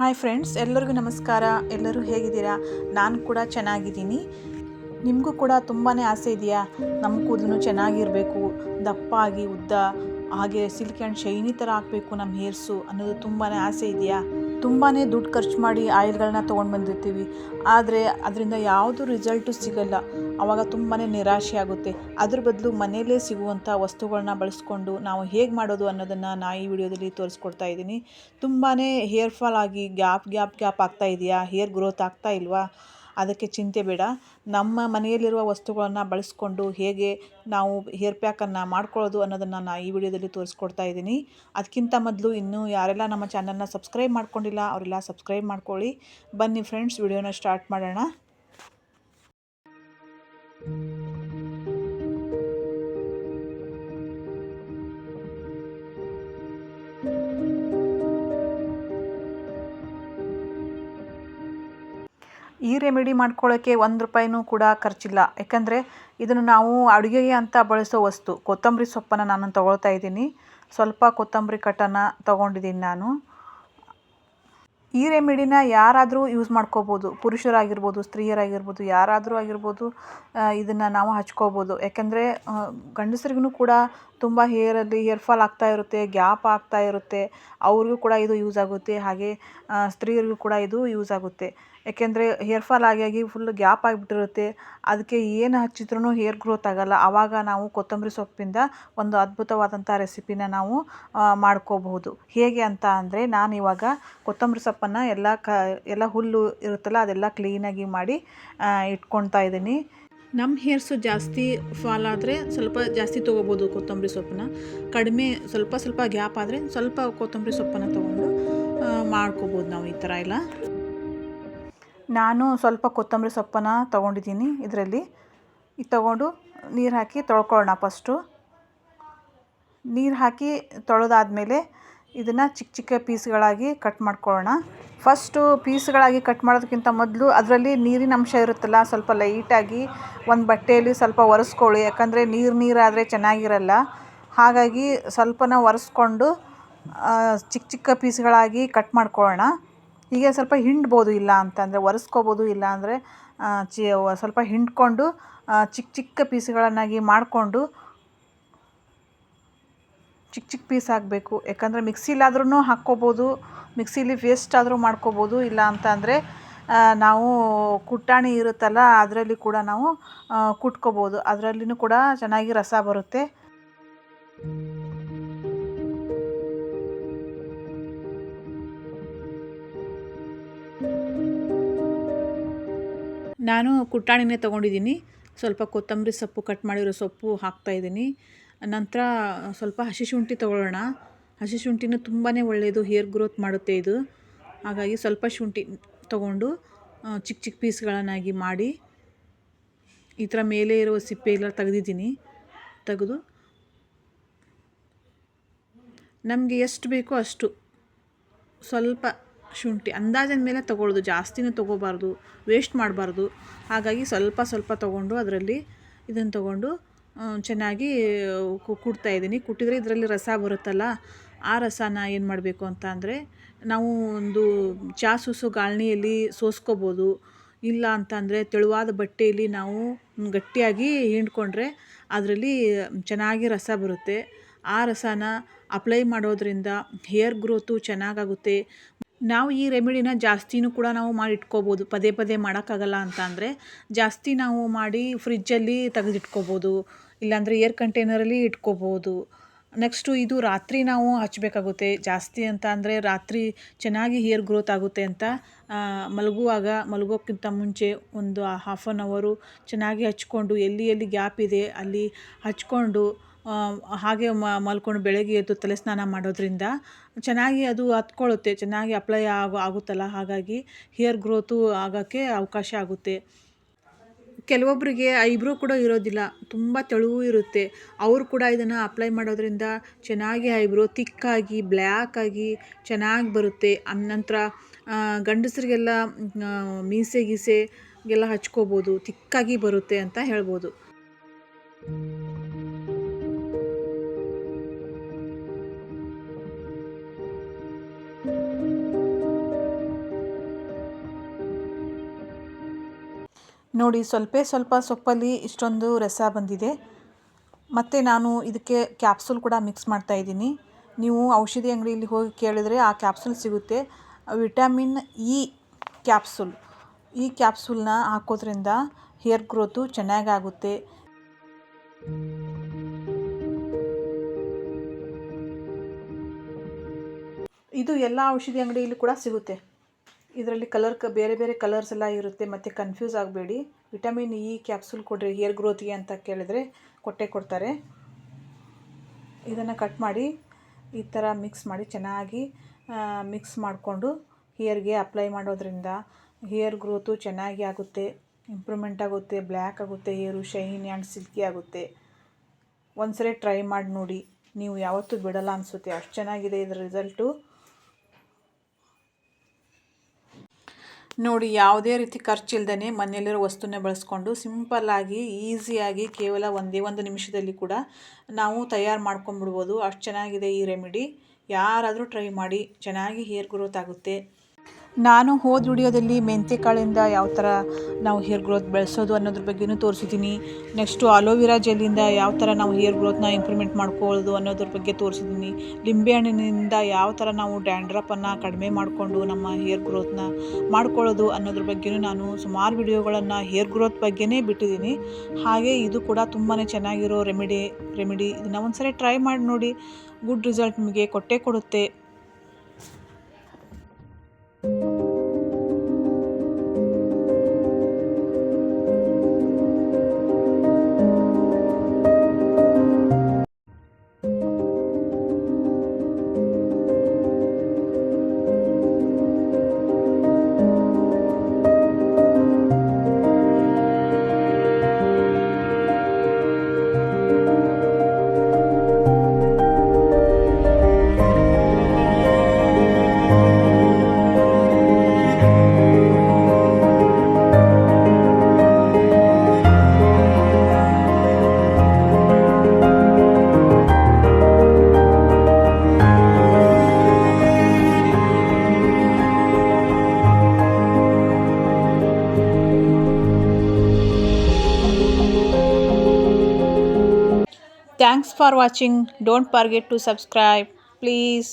Hi friends, ಎಲ್ಲರಿಗೂ ನಮಸ್ಕಾರ. ಎಲ್ಲರೂ ಹೇಗಿದ್ದೀರಾ? ನಾನು ಕೂಡ ಚೆನ್ನಾಗಿದ್ದೀನಿ. ನಿಮಗೂ ಕೂಡ ತುಂಬಾ ಆಸೆ ಇದೆಯಾ ನಮ್ಮ ಕೂದಲು ಚೆನ್ನಾಗಿರಬೇಕು, ದಪ್ಪಾಗಿ ಉದ್ದ ಹಾಗೆ ಸಿಲ್ಕ್ ಆ್ಯಂಡ್ ಶೈನಿ ಥರ ಆಗಬೇಕು ನಮ್ಮ ಹೇರ್ಸು ಅನ್ನೋದು ತುಂಬಾ ಆಸೆ ಇದೆಯಾ? ತುಂಬಾ ದುಡ್ಡು ಖರ್ಚು ಮಾಡಿ ಆಯಿಲ್ಗಳನ್ನ ತೊಗೊಂಡು ಬಂದಿರ್ತೀವಿ, ಆದರೆ ಅದರಿಂದ ಯಾವುದು ರಿಸಲ್ಟು ಸಿಗಲ್ಲ. ಆವಾಗ ತುಂಬಾ ನಿರಾಶೆ ಆಗುತ್ತೆ. ಅದ್ರ ಬದಲು ಮನೆಯಲ್ಲೇ ಸಿಗುವಂಥ ವಸ್ತುಗಳನ್ನ ಬಳಸ್ಕೊಂಡು ನಾವು ಹೇಗೆ ಮಾಡೋದು ಅನ್ನೋದನ್ನು ನಾನು ಈ ವಿಡಿಯೋದಲ್ಲಿ ತೋರಿಸ್ಕೊಡ್ತಾ ಇದ್ದೀನಿ. ತುಂಬಾ ಹೇರ್ ಫಾಲ್ ಆಗಿ ಗ್ಯಾಪ್ ಆಗ್ತಾ ಇದೆಯಾ? ಹೇರ್ ಗ್ರೋತ್ ಆಗ್ತಾ ಇಲ್ವಾ? ಅದಕ್ಕೆ ಚಿಂತೆ ಬೇಡ. ನಮ್ಮ ಮನೆಯಲ್ಲಿರುವ ವಸ್ತುಗಳನ್ನು ಬಳಸ್ಕೊಂಡು ಹೇಗೆ ನಾವು ಹೇರ್ ಪ್ಯಾಕನ್ನು ಮಾಡ್ಕೊಳ್ಳೋದು ಅನ್ನೋದನ್ನು ನಾನು ಈ ವಿಡಿಯೋದಲ್ಲಿ ತೋರಿಸ್ಕೊಡ್ತಾ ಇದ್ದೀನಿ. ಅದಕ್ಕಿಂತ ಮೊದಲು ಇನ್ನೂ ಯಾರೆಲ್ಲ ನಮ್ಮ ಚಾನಲ್ನ ಸಬ್ಸ್ಕ್ರೈಬ್ ಮಾಡ್ಕೊಂಡಿಲ್ಲ ಅವರೆಲ್ಲ ಸಬ್ಸ್ಕ್ರೈಬ್ ಮಾಡ್ಕೊಳ್ಳಿ. ಬನ್ನಿ ಫ್ರೆಂಡ್ಸ್, ವಿಡಿಯೋನ ಸ್ಟಾರ್ಟ್ ಮಾಡೋಣ. ಈ ರೆಮಿಡಿ ಮಾಡ್ಕೊಳ್ಳೋಕ್ಕೆ ₹1 ಕೂಡ ಖರ್ಚಿಲ್ಲ. ಯಾಕಂದರೆ ಇದನ್ನು ನಾವು ಅಡುಗೆಗೆ ಅಂತ ಬಳಸೋ ವಸ್ತು. ಕೊತ್ತಂಬರಿ ಸೊಪ್ಪನ್ನು ನಾನು ತೊಗೊಳ್ತಾ ಇದ್ದೀನಿ. ಸ್ವಲ್ಪ ಕೊತ್ತಂಬರಿ ಕಟ್ಟನ್ನು ತೊಗೊಂಡಿದ್ದೀನಿ ನಾನು. ಈ ರೆಮಿಡಿನ ಯಾರಾದರೂ ಯೂಸ್ ಮಾಡ್ಕೋಬೋದು. ಪುರುಷರಾಗಿರ್ಬೋದು, ಸ್ತ್ರೀಯರಾಗಿರ್ಬೋದು, ಯಾರಾದರೂ ಆಗಿರ್ಬೋದು ಇದನ್ನು ನಾವು ಹಚ್ಕೋಬೋದು. ಯಾಕೆಂದರೆ ಗಂಡಸರಿಗೂ ಕೂಡ ತುಂಬ ಹೇರ್ ಫಾಲ್ ಆಗ್ತಾ ಇರುತ್ತೆ, ಗ್ಯಾಪ್ ಆಗ್ತಾ ಇರುತ್ತೆ. ಅವ್ರಿಗೂ ಕೂಡ ಇದು ಯೂಸ್ ಆಗುತ್ತೆ. ಹಾಗೆ ಸ್ತ್ರೀಯರಿಗೂ ಕೂಡ ಇದು ಯೂಸ್ ಆಗುತ್ತೆ. ಯಾಕೆಂದರೆ ಹೇರ್ ಫಾಲ್ ಆಗಿ ಫುಲ್ ಗ್ಯಾಪ್ ಆಗಿಬಿಟ್ಟಿರುತ್ತೆ. ಅದಕ್ಕೆ ಏನು ಹಚ್ಚಿದ್ರೂ ಹೇರ್ ಗ್ರೋತ್ ಆಗಲ್ಲ. ಆವಾಗ ನಾವು ಕೊತ್ತಂಬರಿ ಸೊಪ್ಪಿಂದ ಒಂದು ಅದ್ಭುತವಾದಂಥ ರೆಸಿಪಿನ ನಾವು ಮಾಡ್ಕೋಬಹುದು. ಹೇಗೆ ಅಂತ ಅಂದರೆ, ನಾನಿವಾಗ ಕೊತ್ತಂಬರಿ ಸೊಪ್ಪನ್ನು ಎಲ್ಲ ಹುಲ್ಲು ಇರುತ್ತಲ್ಲ ಅದೆಲ್ಲ ಕ್ಲೀನಾಗಿ ಮಾಡಿ ಇಟ್ಕೊಳ್ತಾ ಇದ್ದೀನಿ. ನಮ್ಮ ಹೇರ್ಸು ಜಾಸ್ತಿ ಫಾಲ್ ಆದರೆ ಸ್ವಲ್ಪ ಜಾಸ್ತಿ ತೊಗೋಬೋದು ಕೊತ್ತಂಬರಿ ಸೊಪ್ಪನ್ನ. ಕಡಿಮೆ ಸ್ವಲ್ಪ ಗ್ಯಾಪ್ ಆದರೆ ಸ್ವಲ್ಪ ಕೊತ್ತಂಬರಿ ಸೊಪ್ಪನ್ನು ತೊಗೊಂಡು ಮಾಡ್ಕೋಬೋದು ನಾವು ಈ ಥರ ಎಲ್ಲ. ನಾನು ಸ್ವಲ್ಪ ಕೊತ್ತಂಬರಿ ಸೊಪ್ಪನ್ನು ತೊಗೊಂಡಿದ್ದೀನಿ. ಇದರಲ್ಲಿ ಇದು ತೊಗೊಂಡು ನೀರು ಹಾಕಿ ತೊಳ್ಕೊಳ್ಳೋಣ. ಫಸ್ಟು ನೀರು ಹಾಕಿ ತೊಳೆದಾದ್ಮೇಲೆ ಇದನ್ನು ಚಿಕ್ಕ ಚಿಕ್ಕ ಪೀಸ್ಗಳಾಗಿ ಕಟ್ ಮಾಡ್ಕೊಳ್ಳೋಣ. ಫಸ್ಟು ಪೀಸ್ಗಳಾಗಿ ಕಟ್ ಮಾಡೋದಕ್ಕಿಂತ ಮೊದಲು ಅದರಲ್ಲಿ ನೀರಿನ ಅಂಶ ಇರುತ್ತಲ್ಲ, ಸ್ವಲ್ಪ ಲೈಟಾಗಿ ಒಂದು ಬಟ್ಟೆಯಲ್ಲಿ ಸ್ವಲ್ಪ ಒರೆಸ್ಕೊಳ್ಳಿ. ಯಾಕಂದರೆ ನೀರಾದರೆ ಚೆನ್ನಾಗಿರಲ್ಲ. ಹಾಗಾಗಿ ಸ್ವಲ್ಪನ ಒರೆಸ್ಕೊಂಡು ಚಿಕ್ಕ ಚಿಕ್ಕ ಪೀಸ್ಗಳಾಗಿ ಕಟ್ ಮಾಡ್ಕೊಳ್ಳೋಣ. ಹೀಗೆ ಸ್ವಲ್ಪ ಹಿಂಡ್ಬೋದು, ಇಲ್ಲ ಅಂತಂದರೆ ಒರೆಸ್ಕೋಬೋದು. ಇಲ್ಲ ಅಂದರೆ ಸ್ವಲ್ಪ ಹಿಂಡ್ಕೊಂಡು ಚಿಕ್ಕ ಚಿಕ್ಕ ಪೀಸ್ಗಳನ್ನಾಗಿ ಮಾಡಿಕೊಂಡು ಚಿಕ್ಕ ಪೀಸ್ ಹಾಕಬೇಕು. ಯಾಕಂದರೆ ಮಿಕ್ಸಿಲಾದ್ರೂ ಹಾಕ್ಕೋಬೋದು, ಮಿಕ್ಸಿಲಿ ಪೇಸ್ಟ್ ಆದರೂ ಮಾಡ್ಕೋಬೋದು. ಇಲ್ಲ ಅಂತ ಅಂದರೆ ನಾವು ಕುಟ್ಟಾಣಿ ಇರುತ್ತಲ್ಲ ಅದರಲ್ಲಿ ಕೂಡ ನಾವು ಕುಟ್ಕೋಬೋದು. ಅದರಲ್ಲಿನೂ ಕೂಡ ಚೆನ್ನಾಗಿ ರಸ ಬರುತ್ತೆ. ನಾನು ಕುಟ್ಟಾಣಿನೇ ತೊಗೊಂಡಿದ್ದೀನಿ. ಸ್ವಲ್ಪ ಕೊತ್ತಂಬರಿ ಸೊಪ್ಪು, ಕಟ್ ಮಾಡಿರೋ ಸೊಪ್ಪು ಹಾಕ್ತಾಯಿದ್ದೀನಿ. ನಂತರ ಸ್ವಲ್ಪ ಹಸಿ ಶುಂಠಿ ತೊಗೊಳ್ಳೋಣ. ಹಸಿ ಶುಂಠಿನೂ ತುಂಬಾ ಒಳ್ಳೆಯದು, ಹೇರ್ ಗ್ರೋತ್ ಮಾಡುತ್ತೆ ಇದು. ಹಾಗಾಗಿ ಸ್ವಲ್ಪ ಶುಂಠಿ ತೊಗೊಂಡು ಚಿಕ್ಕ ಚಿಕ್ಕ ಪೀಸ್ಗಳನ್ನಾಗಿ ಮಾಡಿ ಈ ಥರ ಮೇಲೆ ಇರುವ ಸಿಪ್ಪೆ ಎಲ್ಲ ತೆಗೆದಿದ್ದೀನಿ. ತೆಗೆದು ನಮಗೆ ಎಷ್ಟು ಬೇಕೋ ಅಷ್ಟು ಸ್ವಲ್ಪ ಶುಂಠಿ ಅಂದಾಜಿನ ಮೇಲೆ ತೊಗೊಳ್ಳೋದು, ಜಾಸ್ತಿನೂ ತೊಗೋಬಾರ್ದು, ವೇಸ್ಟ್ ಮಾಡಬಾರ್ದು. ಹಾಗಾಗಿ ಸ್ವಲ್ಪ ತೊಗೊಂಡು ಅದರಲ್ಲಿ ಇದನ್ನು ತೊಗೊಂಡು ಚೆನ್ನಾಗಿ ಕುಟ್ತಾಯಿದ್ದೀನಿ. ಕುಟ್ಟಿದರೆ ಇದರಲ್ಲಿ ರಸ ಬರುತ್ತಲ್ಲ, ಆ ರಸನ ಏನು ಮಾಡಬೇಕು ಅಂತ ಅಂದರೆ ನಾವು ಒಂದು ಚಹಾ ಸೋಸೋ ಗಾಳಣಿಯಲ್ಲಿ ಸೋಸ್ಕೋಬೋದು. ಇಲ್ಲ ಅಂತ ಅಂದರೆ ತೆಳುವಾದ ಬಟ್ಟೆಯಲ್ಲಿ ನಾವು ಗಟ್ಟಿಯಾಗಿ ಹಿಂಡ್ಕೊಂಡ್ರೆ ಅದರಲ್ಲಿ ಚೆನ್ನಾಗಿ ರಸ ಬರುತ್ತೆ. ಆ ರಸನ ಅಪ್ಲೈ ಮಾಡೋದ್ರಿಂದ ಹೇರ್ ಗ್ರೋತು ಚೆನ್ನಾಗಾಗುತ್ತೆ. ನಾವು ಈ ರೆಮಿಡಿನ ಜಾಸ್ತಿನೂ ಕೂಡ ನಾವು ಮಾಡಿ ಇಟ್ಕೋಬೋದು. ಪದೇ ಮಾಡೋಕ್ಕಾಗಲ್ಲ ಅಂತ ಅಂದರೆ ಜಾಸ್ತಿ ನಾವು ಮಾಡಿ ಫ್ರಿಜ್ಜಲ್ಲಿ ತೆಗೆದಿಟ್ಕೋಬೋದು. ಇಲ್ಲಾಂದರೆ ಏರ್ ಕಂಟೈನರಲ್ಲಿ ಇಟ್ಕೋಬೋದು. ನೆಕ್ಸ್ಟು ಇದು ರಾತ್ರಿ ನಾವು ಹಚ್ಚಬೇಕಾಗುತ್ತೆ. ಜಾಸ್ತಿ ಅಂತ ಅಂದರೆ ರಾತ್ರಿ ಚೆನ್ನಾಗಿ ಹೇರ್ ಗ್ರೋತ್ ಆಗುತ್ತೆ ಅಂತ ಮಲಗೋಕ್ಕಿಂತ ಮುಂಚೆ ಒಂದು ½ ಆನ್ ಅವರು ಚೆನ್ನಾಗಿ ಹಚ್ಕೊಂಡು ಎಲ್ಲಿ ಗ್ಯಾಪ್ ಇದೆ ಅಲ್ಲಿ ಹಚ್ಕೊಂಡು ಹಾಗೆ ಮಲ್ಕೊಂಡು ಬೆಳಗ್ಗೆ ಎದ್ದು ತಲೆ ಸ್ನಾನ ಮಾಡೋದ್ರಿಂದ ಚೆನ್ನಾಗಿ ಅದು ಹತ್ಕೊಳ್ಳುತ್ತೆ, ಚೆನ್ನಾಗಿ ಅಪ್ಲೈ ಆಗುತ್ತಲ್ಲ. ಹಾಗಾಗಿ ಹೇರ್ ಗ್ರೋತು ಆಗೋಕ್ಕೆ ಅವಕಾಶ ಆಗುತ್ತೆ. ಕೆಲವೊಬ್ಬರಿಗೆ ಐಬ್ರೋ ಕೂಡ ಇರೋದಿಲ್ಲ, ತುಂಬ ತೆಳುವು ಇರುತ್ತೆ. ಅವರು ಕೂಡ ಇದನ್ನು ಅಪ್ಲೈ ಮಾಡೋದ್ರಿಂದ ಚೆನ್ನಾಗಿ ಐಬ್ರೋ ತಿಕ್ಕಾಗಿ ಬ್ಲ್ಯಾಕಾಗಿ ಚೆನ್ನಾಗಿ ಬರುತ್ತೆ. ನಂತರ ಗಂಡಸರಿಗೆಲ್ಲ ಮೀಸೆಗೆಲ್ಲ ಹಚ್ಕೋಬೋದು, ತಿಕ್ಕಾಗಿ ಬರುತ್ತೆ ಅಂತ ಹೇಳ್ಬೋದು. ನೋಡಿ ಸ್ವಲ್ಪ ಸೊಪ್ಪಲ್ಲಿ ಇಷ್ಟೊಂದು ರಸ ಬಂದಿದೆ. ಮತ್ತು ನಾನು ಇದಕ್ಕೆ ಕ್ಯಾಪ್ಸೂಲ್ ಕೂಡ ಮಿಕ್ಸ್ ಮಾಡ್ತಾಯಿದ್ದೀನಿ. ನೀವು ಔಷಧಿ ಅಂಗಡಿಯಲ್ಲಿ ಹೋಗಿ ಕೇಳಿದರೆ ಆ ಕ್ಯಾಪ್ಸೂಲ್ ಸಿಗುತ್ತೆ. Vitamin E capsule. ಈ ಕ್ಯಾಪ್ಸೂಲ್ನ ಹಾಕೋದ್ರಿಂದ ಹೇರ್ ಗ್ರೋತು ಚೆನ್ನಾಗಾಗುತ್ತೆ. ಇದು ಎಲ್ಲ ಔಷಧಿ ಅಂಗಡಿಯಲ್ಲಿ ಕೂಡ ಸಿಗುತ್ತೆ. ಇದರಲ್ಲಿ ಬೇರೆ ಬೇರೆ ಕಲರ್ಸ್ ಎಲ್ಲ ಇರುತ್ತೆ, ಮತ್ತು ಕನ್ಫ್ಯೂಸ್ ಆಗಬೇಡಿ. ವಿಟಮಿನ್ ಇ ಕ್ಯಾಪ್ಸೂಲ್ ಕೊಡ್ರಿ ಹೇರ್ ಗ್ರೋತ್ಗೆ ಅಂತ ಕೇಳಿದ್ರೆ ಕೊಡ್ತಾರೆ. ಇದನ್ನು ಕಟ್ ಮಾಡಿ ಈ ಥರ ಮಿಕ್ಸ್ ಮಾಡಿ ಚೆನ್ನಾಗಿ ಮಿಕ್ಸ್ ಮಾಡಿಕೊಂಡು ಹೇರ್ಗೆ ಅಪ್ಲೈ ಮಾಡೋದ್ರಿಂದ ಹೇರ್ ಗ್ರೋತು ಚೆನ್ನಾಗಿ ಆಗುತ್ತೆ, ಇಂಪ್ರೂವ್ಮೆಂಟ್ ಆಗುತ್ತೆ, ಬ್ಲ್ಯಾಕ್ ಆಗುತ್ತೆ, ಹೇರು ಶೈನಿ ಆ್ಯಂಡ್ ಸಿಲ್ಕಿ ಆಗುತ್ತೆ. ಒಂದ್ಸರಿ ಟ್ರೈ ಮಾಡಿ ನೋಡಿ, ನೀವು ಯಾವತ್ತೂ ಬಿಡಲ್ಲ ಅನಿಸುತ್ತೆ, ಅಷ್ಟು ಚೆನ್ನಾಗಿದೆ ಇದರ ರಿಸಲ್ಟು. ನೋಡಿ, ಯಾವುದೇ ರೀತಿ ಖರ್ಚಿಲ್ದೇ ಮನೆಯಲ್ಲಿರೋ ವಸ್ತುನೇ ಬಳಸ್ಕೊಂಡು ಸಿಂಪಲ್ಲಾಗಿ ಈಸಿಯಾಗಿ ಕೇವಲ ಒಂದು ನಿಮಿಷದಲ್ಲಿ ಕೂಡ ನಾವು ತಯಾರು ಮಾಡ್ಕೊಂಡ್ಬಿಡ್ಬೋದು. ಅಷ್ಟು ಚೆನ್ನಾಗಿದೆ ಈ ರೆಮಿಡಿ. ಯಾರಾದರೂ ಟ್ರೈ ಮಾಡಿ, ಚೆನ್ನಾಗಿ ಹೇರ್ ಗ್ರೋತ್ ಆಗುತ್ತೆ. ನಾನು ಹೋದ ವಿಡಿಯೋದಲ್ಲಿ ಮೆಂತ್ಯಕಾಳಿಂದ ಯಾವ ಥರ ನಾವು ಹೇರ್ ಗ್ರೋತ್ ಬೆಳೆಸೋದು ಅನ್ನೋದ್ರ ಬಗ್ಗೆಯೂ ತೋರಿಸಿದ್ದೀನಿ. ನೆಕ್ಸ್ಟು ಅಲೋವೆರಾ ಜೆಲ್ಲಿಂದ ಯಾವ ಥರ ನಾವು ಹೇರ್ ಗ್ರೋತ್ನ ಇಂಪ್ರೂವ್ಮೆಂಟ್ ಮಾಡ್ಕೊಳ್ಳೋದು ಅನ್ನೋದ್ರ ಬಗ್ಗೆ ತೋರಿಸಿದ್ದೀನಿ. ಲಿಂಬೆಹಣ್ಣಿನಿಂದ ಯಾವ ಥರ ನಾವು ಡ್ಯಾಂಡ್ರಫನ್ನು ಕಡಿಮೆ ಮಾಡಿಕೊಂಡು ನಮ್ಮ ಹೇರ್ ಗ್ರೋತ್ನ ಮಾಡ್ಕೊಳ್ಳೋದು ಅನ್ನೋದ್ರ ಬಗ್ಗೆಯೂ ನಾನು ಸುಮಾರು ವಿಡಿಯೋಗಳನ್ನು ಹೇರ್ ಗ್ರೋತ್ ಬಗ್ಗೆನೇ ಬಿಟ್ಟಿದ್ದೀನಿ. ಹಾಗೆ ಇದು ಕೂಡ ತುಂಬಾ ಚೆನ್ನಾಗಿರೋ ರೆಮಿಡಿ. ಇದನ್ನು ಒಂದ್ಸರಿ ಟ್ರೈ ಮಾಡಿ ನೋಡಿ, ಗುಡ್ ರಿಸಲ್ಟ್ ನಿಮಗೆ ಕೊಟ್ಟೇ ಕೊಡುತ್ತೆ. Thanks for watching. Don't forget to subscribe, please.